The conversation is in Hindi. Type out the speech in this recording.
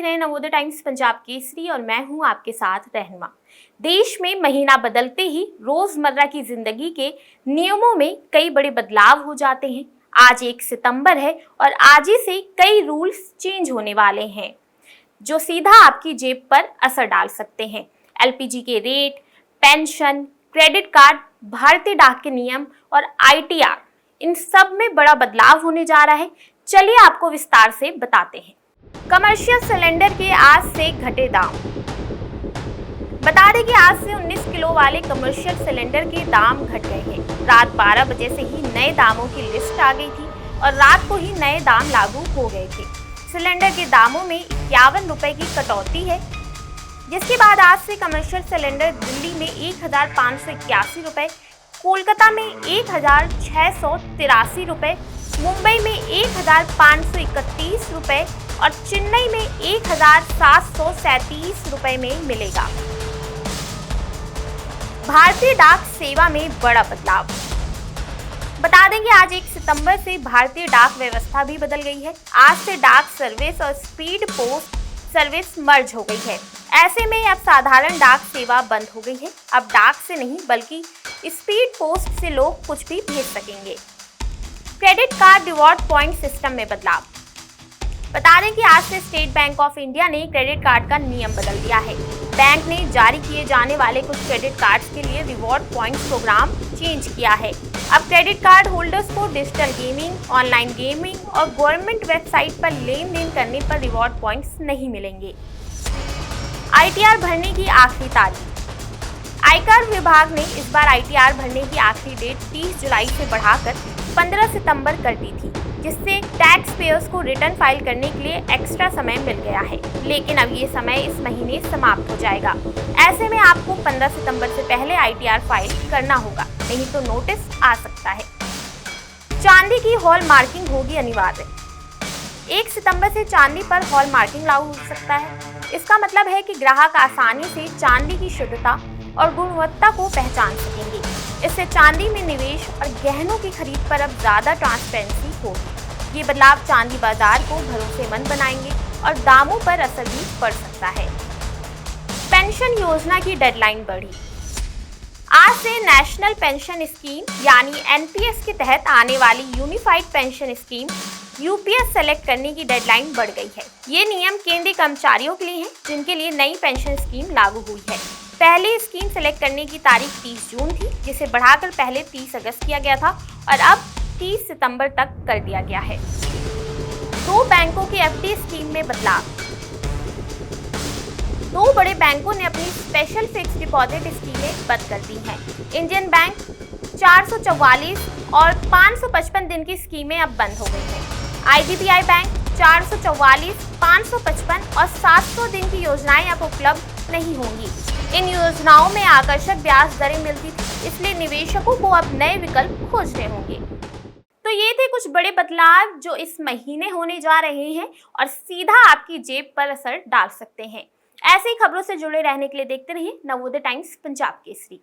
हैं नवोदय टाइम्स पंजाब केसरी और मैं हूं आपके साथ रहनुमा। देश में महीना बदलते ही रोजमर्रा की जिंदगी के नियमों में कई बड़े बदलाव हो जाते हैं। आज 1 सितंबर है और आज ही से कई रूल्स चेंज होने वाले हैं जो सीधा आपकी जेब पर असर डाल सकते हैं। एलपीजी के रेट, पेंशन, क्रेडिट कार्ड, भारतीय डाक के नियम और आईटीआर, इन सब में बड़ा बदलाव होने जा रहा है। चलिए आपको विस्तार से बताते हैं। कमर्शियल सिलेंडर के आज से घटे दाम। बता दें कि आज से 19 किलो वाले कमर्शियल सिलेंडर के दाम घट गए हैं। रात 12 बजे से ही नए दामों की लिस्ट आ गई थी और रात को ही नए दाम लागू हो गए थे। सिलेंडर के दामों में 51 रुपए की कटौती है, जिसके बाद आज से कमर्शियल सिलेंडर दिल्ली में 1581 रुपए, कोलकाता में 1683 रुपए, मुंबई में 1531 रुपए और चेन्नई में 1737 रुपए में मिलेगा। भारतीय डाक सेवा में बड़ा बदलाव। बता दें कि आज 1 सितंबर से भारतीय डाक व्यवस्था भी बदल गई है। आज से डाक सर्विस और स्पीड पोस्ट सर्विस मर्ज हो गई है। ऐसे में अब साधारण डाक सेवा बंद हो गई है। अब डाक से नहीं बल्कि स्पीड पोस्ट से लोग कुछ भी भेज सकेंगे। Credit card reward point system में बदलाव। बता दें कि आज से स्टेट बैंक ऑफ इंडिया ने क्रेडिट कार्ड का नियम बदल दिया है। बैंक ने जारी किए जाने वाले कुछ क्रेडिट कार्ड्स के लिए रिवॉर्ड पॉइंट्स प्रोग्राम चेंज किया है। अब क्रेडिट कार्ड होल्डर्स को डिजिटल गेमिंग, ऑनलाइन गेमिंग और गवर्नमेंट वेबसाइट पर लेन देन करने पर रिवॉर्ड पॉइंट्स नहीं मिलेंगे। आईटीआर भरने की आखिरी तारीख। आयकर विभाग ने इस बार आईटीआर भरने की आखिरी डेट 30 जुलाई से बढ़ाकर 15 सितंबर कर दी थी, जिससे टैक्स पेयर्स को रिटर्न फाइल करने के लिए एक्स्ट्रा समय मिल गया है। लेकिन अब ये समय इस महीने समाप्त हो जाएगा। ऐसे में आपको 15 सितंबर से पहले आईटीआर फाइल करना होगा, नहीं तो नोटिस आ सकता है। चांदी की हॉल मार्किंग होगी अनिवार्य। 1 सितंबर से चांदी पर हॉल मार्किंग लागू हो सकता है। इसका मतलब है कि ग्राहक आसानी से चांदी की शुद्धता और गुणवत्ता को पहचान सकेंगे। इससे चांदी में निवेश और गहनों की खरीद पर अब ज्यादा ट्रांसपेरेंसी होगी। ये बदलाव चांदी बाजार को भरोसेमंद बनाएंगे और दामों पर असर भी पड़ सकता है। पेंशन योजना की डेडलाइन बढ़ी। आज से नेशनल पेंशन स्कीम यानी एनपीएस के तहत आने वाली unified pension scheme UPS select करने की डेडलाइन बढ़ गई है। ये नियम केंद्रीय कर्मचारियों के लिए है जिनके लिए नई पेंशन स्कीम लागू हुई है। पहले स्कीम सेलेक्ट करने की तारीख 30 जून थी, जिसे बढ़ाकर पहले 30 अगस्त किया गया था और अब 30 सितंबर तक कर दिया गया है। 2 बैंकों की एफडी स्कीम में बदलाव। 2 बड़े बैंकों ने अपनी स्पेशल फिक्स डिपॉजिट स्कीमें बंद कर दी हैं। इंडियन बैंक 444 और 555 दिन की स्कीमें अब बंद हो गई हैं। आईडीबीआई बैंक 444, 555 और 700 दिन की योजनाएं अब उपलब्ध नहीं होंगी। इन योजनाओं में आकर्षक ब्याज दरें मिलती थी, इसलिए निवेशकों को अब नए विकल्प खोजने होंगे। तो ये थे कुछ बड़े बदलाव जो इस महीने होने जा रहे हैं और सीधा आपकी जेब पर असर डाल सकते हैं। ऐसी खबरों से जुड़े रहने के लिए देखते रहिए नवोदय टाइम्स पंजाब केसरी।